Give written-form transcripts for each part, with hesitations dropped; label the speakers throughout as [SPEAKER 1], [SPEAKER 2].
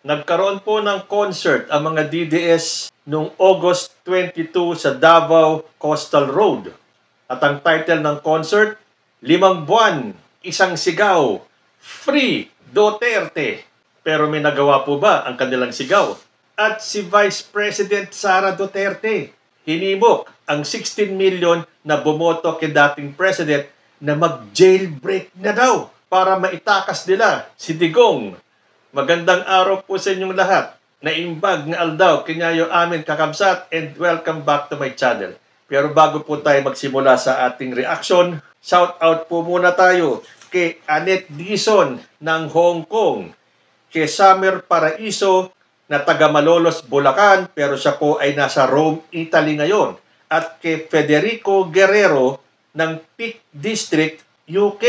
[SPEAKER 1] Nagkaroon po ng concert ang mga DDS noong August 22 sa Davao Coastal Road. At ang title ng concert, 5 buwan, isang sigaw, Free Duterte. Pero may nagawa po ba ang kanilang sigaw? At si Vice President Sara Duterte, hinimok ang 16 million na bumoto kay dating President na mag-jailbreak na daw para maitakas nila si Digong. Magandang araw po sa inyong lahat. Naimbag nga aldaw, kinyayo amin kakabsat, and welcome back to my channel. Pero bago po tayo magsimula sa ating reaction, shout out po muna tayo kay Annette Dizon ng Hong Kong, kay Summer Paraiso na taga Malolos, Bulacan, pero siya po ay nasa Rome, Italy ngayon, at kay Federico Guerrero ng Peak District, UK.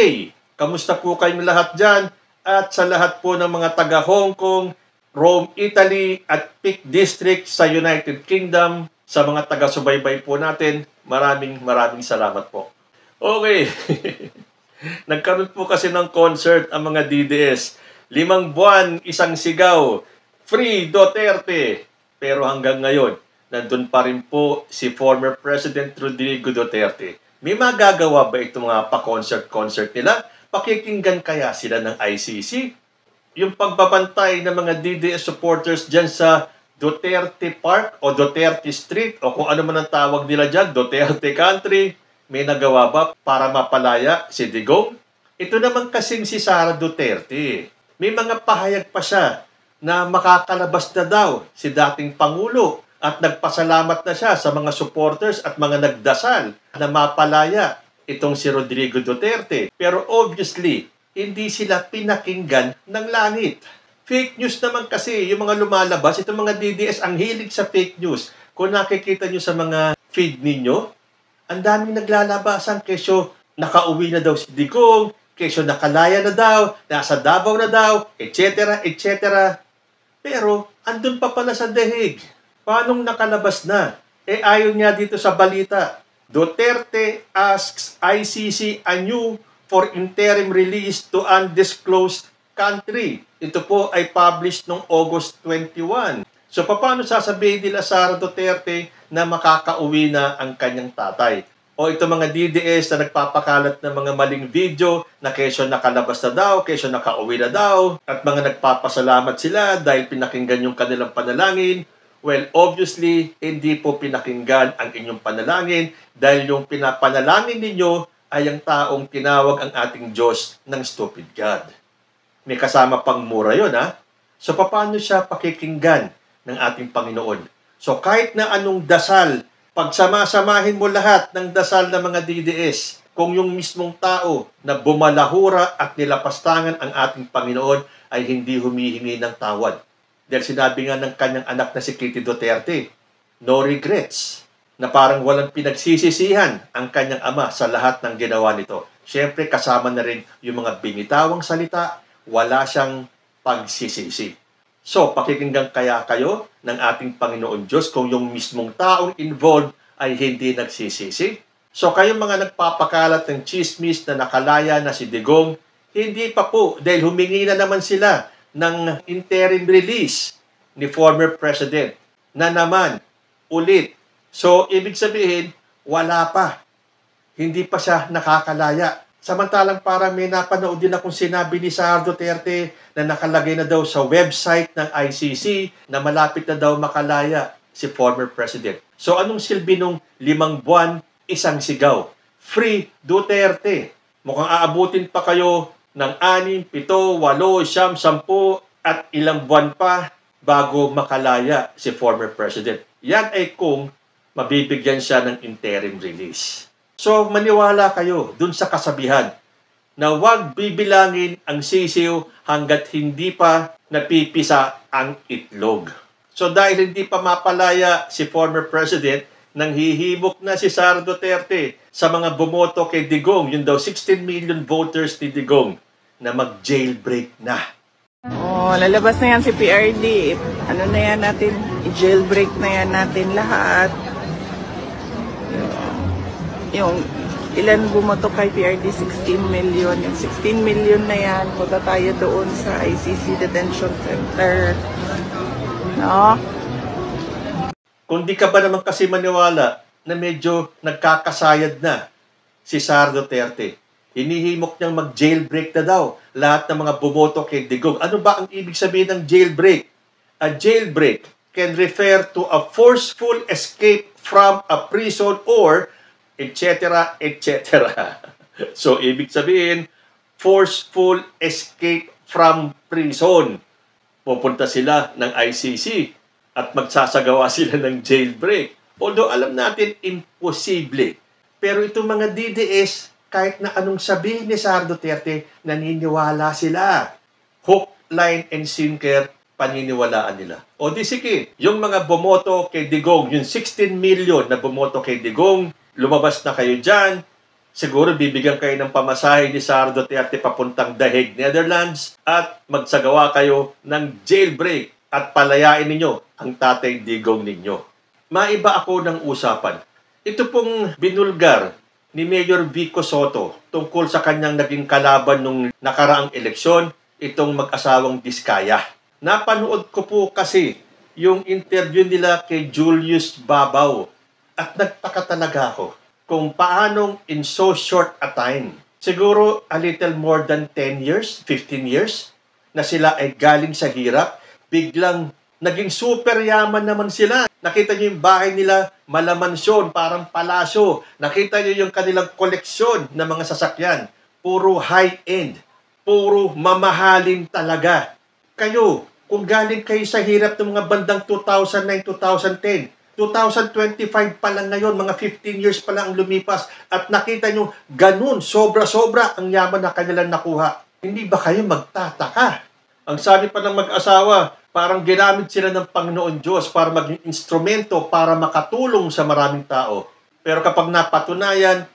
[SPEAKER 1] Kamusta po kayong lahat dyan? At sa lahat po ng mga taga Hong Kong, Rome, Italy, at Peak District sa United Kingdom, sa mga taga-subaybay po natin, maraming salamat po. Okay. Nagkaroon po kasi ng concert ang mga DDS. 5 buwan, isang sigaw, Free Duterte. Pero hanggang ngayon, nandun pa rin po si former President Rodrigo Duterte. May magagawa ba itong mga pa-concert nila? Pakikinggan kaya sila ng ICC? Yung pagbabantay ng mga DDS supporters dyan sa Duterte Park o Duterte Street o kung ano man ang tawag nila dyan, Duterte Country, may nagawa ba para mapalaya si Digong? Ito naman kasing si Sara Duterte. May mga pahayag pa siya na makakalabas na daw si dating Pangulo at nagpasalamat na siya sa mga supporters at mga nagdasal na mapalaya itong si Rodrigo Duterte. Pero obviously, hindi sila pinakinggan ng langit. Fake news naman kasi yung mga lumalabas, itong mga DDS ang hilig sa fake news. Kung nakikita nyo sa mga feed ninyo, ang daming naglalabasan kesyo nakauwi na daw si Digong, kesyo nakalaya na daw, nasa Davao na daw, etc. etc. Pero andun pa pala sa dahig. Paanong nakalabas na? Ayon nga dito sa balita, Duterte asks ICC anew for interim release to undisclosed country. Ito po ay published noong August 21. So paano sasabihin nila Sara Duterte na makakauwi na ang kanyang tatay? O ito mga DDS na nagpapakalat ng mga maling video na kesyo nakalabas na daw, kesyo nakauwi na daw, at mga nagpapasalamat sila dahil pinakinggan yung kanilang panalangin. Well, obviously, hindi po pinakinggan ang inyong panalangin dahil yung pinapanalangin ninyo ay ang taong tinawag ang ating Diyos ng stupid God. May kasama pang mura yun, ha? So, paano siya pakikinggan ng ating Panginoon? So, kahit na anong dasal, pagsama-samahin mo lahat ng dasal ng mga DDS, kung yung mismong tao na bumalahura at nilapastangan ang ating Panginoon ay hindi humihingi ng tawad. Dahil sinabi nga ng kanyang anak na si Kitty Duterte, no regrets, na parang walang pinagsisisihan ang kanyang ama sa lahat ng ginawa nito. Siyempre, kasama na rin yung mga binitawang salita, wala siyang pagsisisi. So, pakikinggan kaya kayo ng ating Panginoon Diyos kung yung mismong taong involved ay hindi nagsisisi? So, kayong mga nagpapakalat ng chismis na nakalaya na si Digong, hindi pa po dahil humingi na naman sila ng interim release ni former President na naman ulit. So, ibig sabihin, wala pa. Hindi pa siya nakakalaya. Samantalang parang may napanood din akong sinabi ni Sara Duterte na nakalagay na daw sa website ng ICC na malapit na daw makalaya si former President. So, anong silbi nung 5 buwan, isang sigaw? Free Duterte. Mukhang aabutin pa kayo ng 6, 7, 8, 10, 10 at ilang buwan pa bago makalaya si former President. Yan ay kung mabibigyan siya ng interim release. So, maniwala kayo dun sa kasabihan na huwag bibilangin ang sisiw hanggat hindi pa napipisa ang itlog. So, dahil hindi pa mapalaya si former President, nang hihimok na si Sara Duterte sa mga bumoto kay Digong, yun daw 16 million voters ni Digong, na mag-jailbreak na.
[SPEAKER 2] Oh, lalabas na yan si PRD. Ano na yan natin? I-jailbreak na yan natin lahat. Yung Ilan bumoto kay PRD? 16 million. Yung 16 million na yan, punta tayo doon sa ICC Detention Center. No?
[SPEAKER 1] Kung di ka ba naman kasi maniwala na medyo nagkakasayad na si Sara Duterte, hinihimok niyang mag-jailbreak na daw lahat ng mga bumoto kay Digong. Ano ba ang ibig sabihin ng jailbreak? A jailbreak can refer to a forceful escape from a prison or etc. etc. So, ibig sabihin, forceful escape from prison. Pupunta sila ng ICC at magsasagawa sila ng jailbreak. Although alam natin, imposible. Pero itong mga DDS, kahit na anong sabihin ni Sara Duterte, naniniwala sila. Hook, line, and sinker, paniniwalaan nila. O di sige, yung mga bumoto kay Digong, yung 16 million na bumoto kay Digong, lumabas na kayo dyan, siguro bibigyan kayo ng pamasahe ni Sara Duterte papuntang The Hague, Netherlands, at magsagawa kayo ng jailbreak at palayain ninyo ang tatay Digong ninyo. Maiba ako ng usapan. Ito pong binulgar ni Mayor Vico Soto tungkol sa kanyang naging kalaban nung nakaraang eleksyon, itong mag-asawang Diskaya. Napanood ko po kasi yung interview nila kay Julius Babaw at nagtaka talaga ako kung paanong in so short a time, siguro a little more than 10 years, 15 years, na sila ay galing sa hirap, biglang naging super yaman naman sila. Nakita niyo yung bahay nila, malamansyon, parang palasyo. Nakita niyo yung kanilang koleksyon ng mga sasakyan. Puro high-end, puro mamahalin talaga. Kayo, kung galing kayo sa hirap ng mga bandang 2009, 2010, 2025 pa lang ngayon, mga 15 years pa lang ang lumipas, at nakita nyo, ganun, sobra-sobra ang yaman na kanilang nakuha. Hindi ba kayo magtataka? Ang sabi pa ng mag-asawa, parang ginamit sila ng Panginoon Diyos para maging instrumento para makatulong sa maraming tao. Pero kapag napatunayan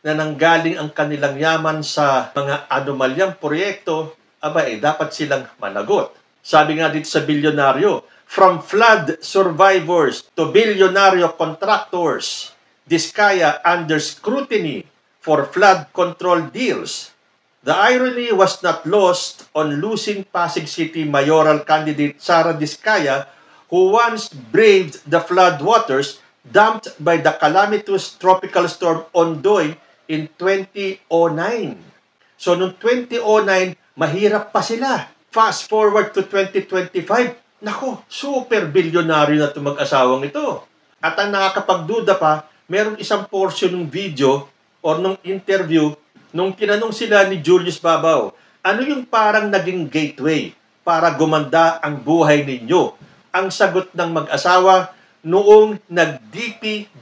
[SPEAKER 1] na nanggaling ang kanilang yaman sa mga anomalyang proyekto, dapat silang managot. Sabi nga dito sa bilyonaryo, from flood survivors to billionaire contractors, Diskaya under scrutiny for flood control deals. The irony was not lost on losing Pasig City mayoral candidate Sara Diskaya, who once braved the flood waters dumped by the calamitous tropical storm Ondoy in 2009. So, noong 2009, mahirap pa sila. Fast forward to 2025, nako, super bilyonaryo na itong mag-asawang ito. At ang nakakapagduda pa, merong isang portion ng video or ng interview nung tinanong sila ni Julius Babaw, ano yung parang naging gateway para gumanda ang buhay ninyo? Ang sagot ng mag-asawa, noong nag-DPWH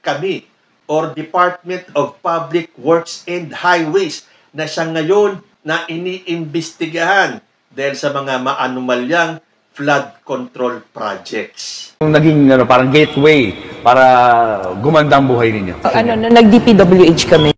[SPEAKER 1] kami or Department of Public Works and Highways na siya ngayon na iniimbestigahan dahil sa mga maanumalyang flood control projects.
[SPEAKER 3] Yung naging parang gateway para gumanda ang buhay ninyo.
[SPEAKER 4] Nag-DPWH kami.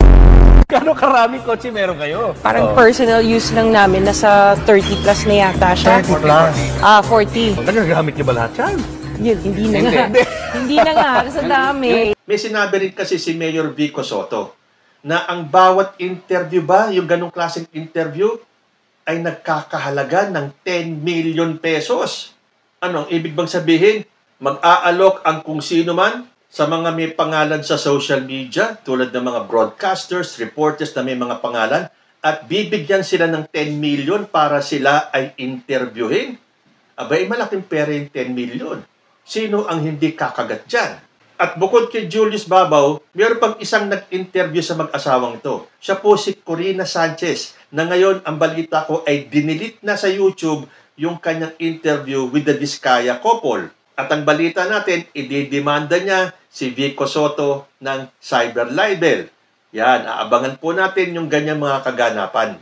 [SPEAKER 3] Kano karaming kotse meron kayo?
[SPEAKER 4] Parang personal use lang namin, nasa 30 plus na yata siya.
[SPEAKER 3] 30 plus?
[SPEAKER 4] 40.
[SPEAKER 3] Nagagamit niyo ba lahat yan?
[SPEAKER 4] Yun, hindi na nga. Hindi na nga, sa dami.
[SPEAKER 1] May sinabi rin kasi si Mayor Vico Soto na ang bawat interview ba, yung ganong klaseng interview, ay nagkakahalaga ng 10 million pesos. Ano ang ibig bang sabihin? Mag-aalok ang kung sino man sa mga may pangalan sa social media, tulad ng mga broadcasters, reporters na may mga pangalan, at bibigyan sila ng 10 million para sila ay interviewin. Malaking pera yung 10 million. Sino ang hindi kakagat dyan? At bukod kay Julius Babaw, mayroon pang isang nag-interview sa mag-asawang ito. Siya po si Corina Sanchez, na ngayon ang balita ko ay dinilit na sa YouTube yung kanyang interview with the Diskaya couple. At ang balita natin, ididemanda niya si Vico Soto ng cyber libel. Yan, aabangan po natin yung ganyang mga kaganapan.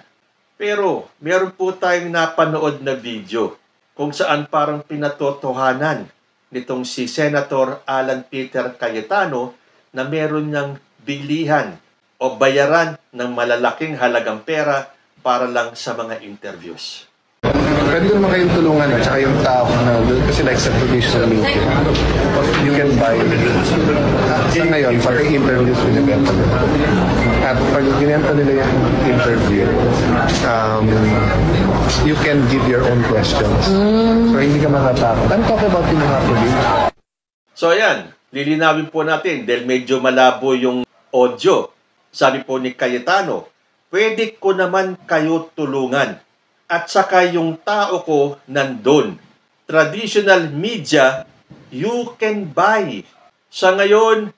[SPEAKER 1] Pero, meron po tayong napanood na video kung saan parang pinatotohanan nitong si Senator Alan Peter Cayetano na meron niyang bilihan o bayaran ng malalaking halagang pera para lang sa mga interviews.
[SPEAKER 5] Pwede ko naman kayong tulungan at saka yung tao na kasi na-accept position sa LinkedIn. You can buy sa ngayon, pag interviews binibenta nila. At pag binibenta nila yung interview, you can give your own questions. So hindi ka matatakot. I'm talking about yung mga police.
[SPEAKER 1] So ayan, lilinawin po natin dahil medyo malabo yung audio. Sabi po ni Cayetano, pwede ko naman kayo tulungan. At saka yung tao ko nandun. Traditional media, you can buy. Sa ngayon,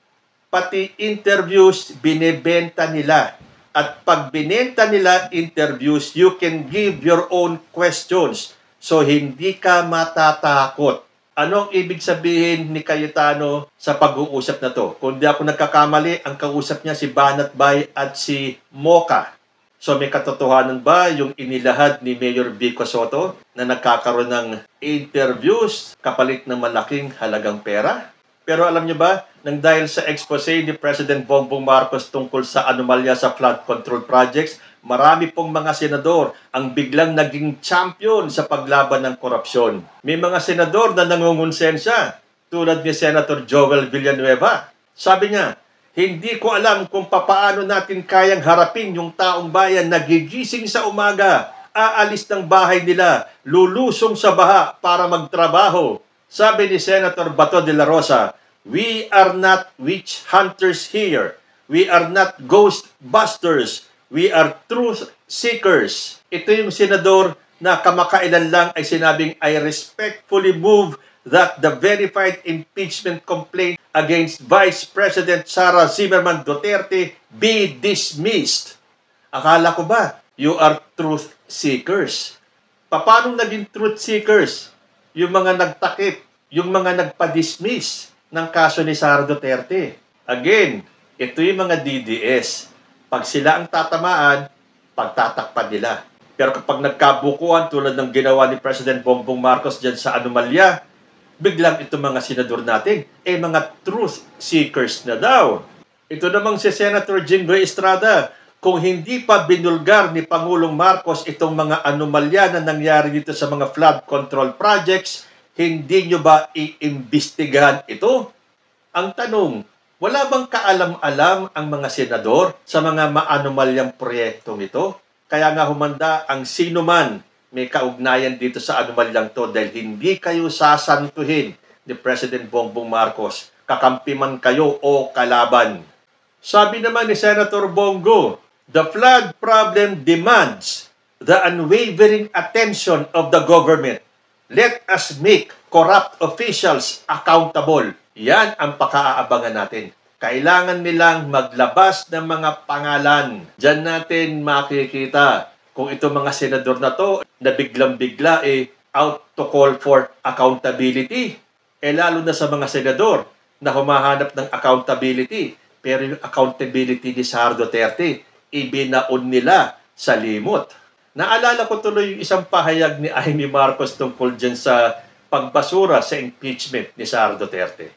[SPEAKER 1] pati interviews, binebenta nila. At pag binenta nila interviews, you can give your own questions. So, hindi ka matatakot. Anong ibig sabihin ni Cayetano sa pag-uusap na to? Kung di ako nagkakamali, ang kausap niya si Banat Bay at si Mocha. So may katotohanan ba yung inilahad ni Mayor Vico Soto na nagkakaroon ng interviews kapalit ng malaking halagang pera? Pero alam niyo ba, nang dahil sa expose ni President Bongbong Marcos tungkol sa anomalya sa flood control projects, marami pong mga senador ang biglang naging champion sa paglaban ng korupsyon. May mga senador na nangungonsensya tulad ni Senator Joel Villanueva. Sabi niya, hindi ko alam kung papaano natin kayang harapin yung taong bayan na gigising sa umaga, aalis ng bahay nila, lulusong sa baha para magtrabaho. Sabi ni Senator Bato de la Rosa, we are not witch hunters here. We are not ghost busters. We are truth seekers. Ito yung senador na kamakailan lang ay sinabing, I respectfully move that the verified impeachment complaint against Vice President Sara Zimmerman Duterte be dismissed. Akala ko ba, you are truth seekers? Paano naging truth seekers? Yung mga nagtakip, yung mga nagpa-dismiss ng kaso ni Sara Duterte. Again, ito yung mga DDS. Pag sila ang tatamaan, pagtatakpan nila. Pero kapag nagkabukuan tulad ng ginawa ni President Bongbong Marcos dyan sa anomalya, biglang itong mga senador natin, mga truth seekers na daw. Ito namang si Senator Jinggoy Estrada, kung hindi pa binulgar ni Pangulong Marcos itong mga anomalya na nangyari dito sa mga flood control projects, hindi nyo ba iimbestigahan ito? Ang tanong, wala bang kaalam-alam ang mga senador sa mga maanomalyang proyektong ito? Kaya nga humanda ang sino man may kaugnayan dito sa anomalyang to dahil hindi kayo sasantuhin ni President Bongbong Marcos. Kakampi man kayo o kalaban. Sabi naman ni Senator Bongo, the flood problem demands the unwavering attention of the government. Let us make corrupt officials accountable. Yan ang pakaaabangan natin. Kailangan nilang maglabas ng mga pangalan. Diyan natin makikita kung itong mga senador na to na biglang-bigla out to call for accountability. Lalo na sa mga senador na humahanap ng accountability. Pero yung accountability ni Sara Duterte, ibinaon nila sa limot. Naalala ko tuloy yung isang pahayag ni Amy Marcos tungkol dyan sa pagbasura sa impeachment ni Sara Duterte.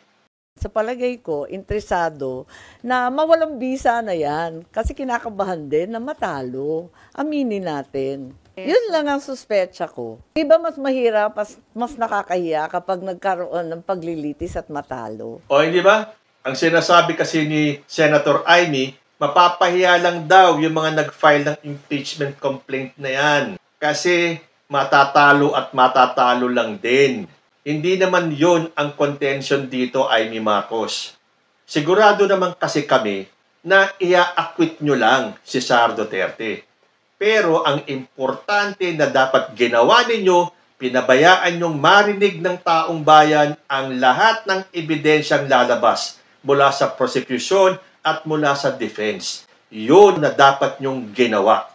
[SPEAKER 6] Sa palagay ko, interesado na mawalang bisa na yan kasi kinakabahan din na matalo. Aminin natin. Yun lang ang suspecha ko. Iba mas mahirap, mas nakakahiya kapag nagkaroon ng paglilitis at matalo.
[SPEAKER 1] O hindi ba? Ang sinasabi kasi ni Senator Amy, mapapahiya lang daw yung mga nag-file ng impeachment complaint na yan. Kasi matatalo at matatalo lang din. Hindi naman yon ang contention dito, Amy Marcos. Sigurado naman kasi kami na ia-acquit nyo lang si Sara Duterte. Pero ang importante na dapat ginawa ninyo, pinabayaan nyong marinig ng taong bayan ang lahat ng ebidensyang lalabas mula sa prosecution at mula sa defense. Yun na dapat nyong ginawa.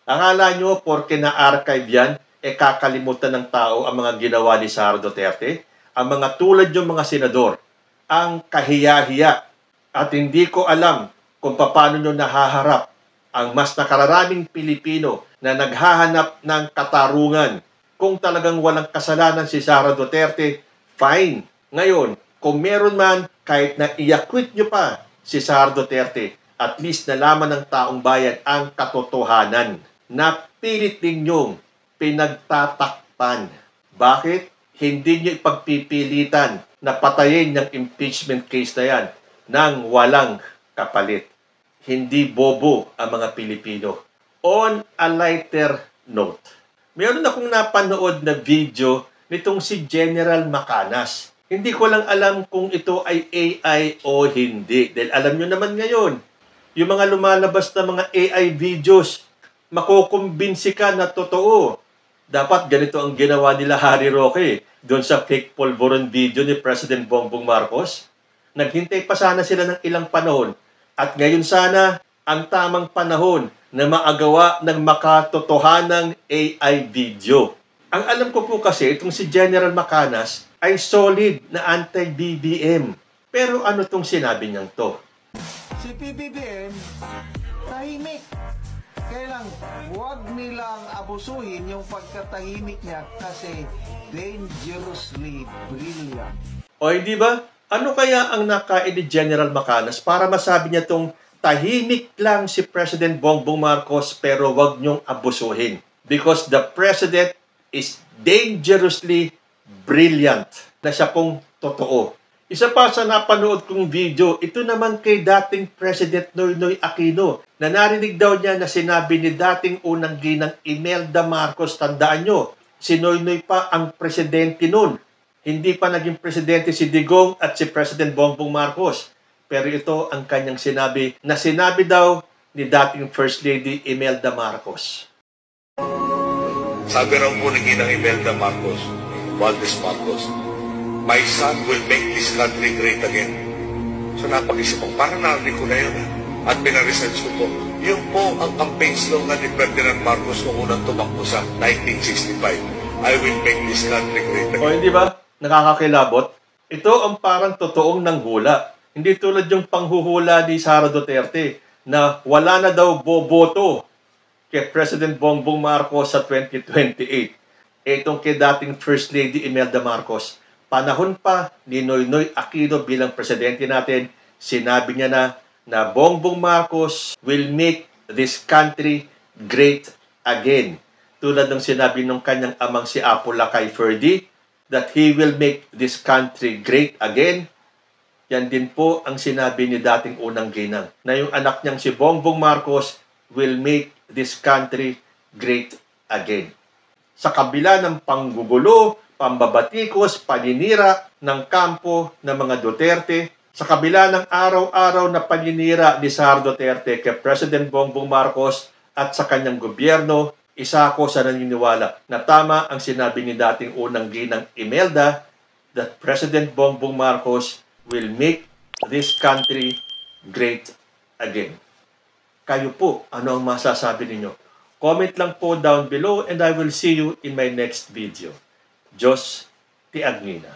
[SPEAKER 1] Akala nyo, porke na-archive yan, kakalimutan ng tao ang mga ginawa ni Sara Duterte, ang mga tulad yung mga senador, ang kahiya-hiya. At hindi ko alam kung paano nyo nahaharap ang mas nakararaming Pilipino na naghahanap ng katarungan. Kung talagang walang kasalanan si Sara Duterte, fine. Ngayon, kung meron man, kahit na i-acquit nyo pa si Sara Duterte, at least nalaman ng taong bayan ang katotohanan. Napilit ninyong pinagtatakpan. Bakit? Hindi nyo ipagpipilitan na patayin yung impeachment case na yan nang walang kapalit. Hindi bobo ang mga Pilipino. On a lighter note, meron akong napanood na video nitong si General Macanas. Hindi ko lang alam kung ito ay AI o hindi. Dahil alam nyo naman ngayon, yung mga lumalabas na mga AI videos, makukumbinsi ka na totoo. Dapat ganito ang ginawa nila Harry Roque doon sa fake polvoron video ni President Bongbong Marcos. Naghintay pa sana sila ng ilang panahon at ngayon sana ang tamang panahon na maagawa ng makatotohanang AI video. Ang alam ko po kasi itong si General Macanas ay solid na anti-BBM. Pero ano tong sinabi niyang to?
[SPEAKER 7] Si PBBM, tahimik. Kaya lang, huwag nilang abusuhin yung pagkatahimik niya kasi dangerously brilliant.
[SPEAKER 1] O hindi ba? Ano kaya ang nakain ni General Macanas para masabi niya tong tahimik lang si President Bongbong Marcos pero huwag niyong abusuhin? Because the President is dangerously brilliant na siya pong totoo. Isa pa sa napanood kong video, ito naman kay dating President Noynoy Aquino na narinig daw niya na sinabi ni dating unang ginang Imelda Marcos, tandaan nyo, si Noynoy pa ang presidente nun. Hindi pa naging presidente si Digong at si President Bongbong Marcos. Pero ito ang kanyang sinabi na sinabi daw ni dating First Lady Imelda Marcos.
[SPEAKER 8] Sabi raw po ni ginang Imelda Marcos, Valdez Marcos, my son will make this country great again. So napag-isip ko, parang narinig ko na yun. At pinaresearch ko po. Yun po ang campaign slogan ni Ferdinand Marcos noong unang tumakbo sa 1965. I will make this country great again.
[SPEAKER 1] O hindi ba? Nakakakilabot. Ito ang parang totoong nanghula. Hindi tulad yung panghuhula ni Sara Duterte na wala na daw boboto kay President Bongbong Marcos sa 2028. Itong kay dating First Lady Imelda Marcos, panahon pa ni Noynoy Aquino bilang presidente natin, sinabi niya na Bongbong Marcos will make this country great again. Tulad ng sinabi ng kanyang amang si Apo Lakay Ferdy, that he will make this country great again. Yan din po ang sinabi ni dating unang ginang, na yung anak niyang si Bongbong Marcos will make this country great again. Sa kabila ng panggugulo, pambabatikos, paninira ng kampo ng mga Duterte, sa kabila ng araw-araw na paninira ni Sara Duterte kay President Bongbong Marcos at sa kanyang gobyerno, isa ako sa naniniwala na tama ang sinabi ni dating unang ginang Imelda that President Bongbong Marcos will make this country great again. Kayo po, ano ang masasabi ninyo? Comment lang po down below and I will see you in my next video. Diyos ti Agnina.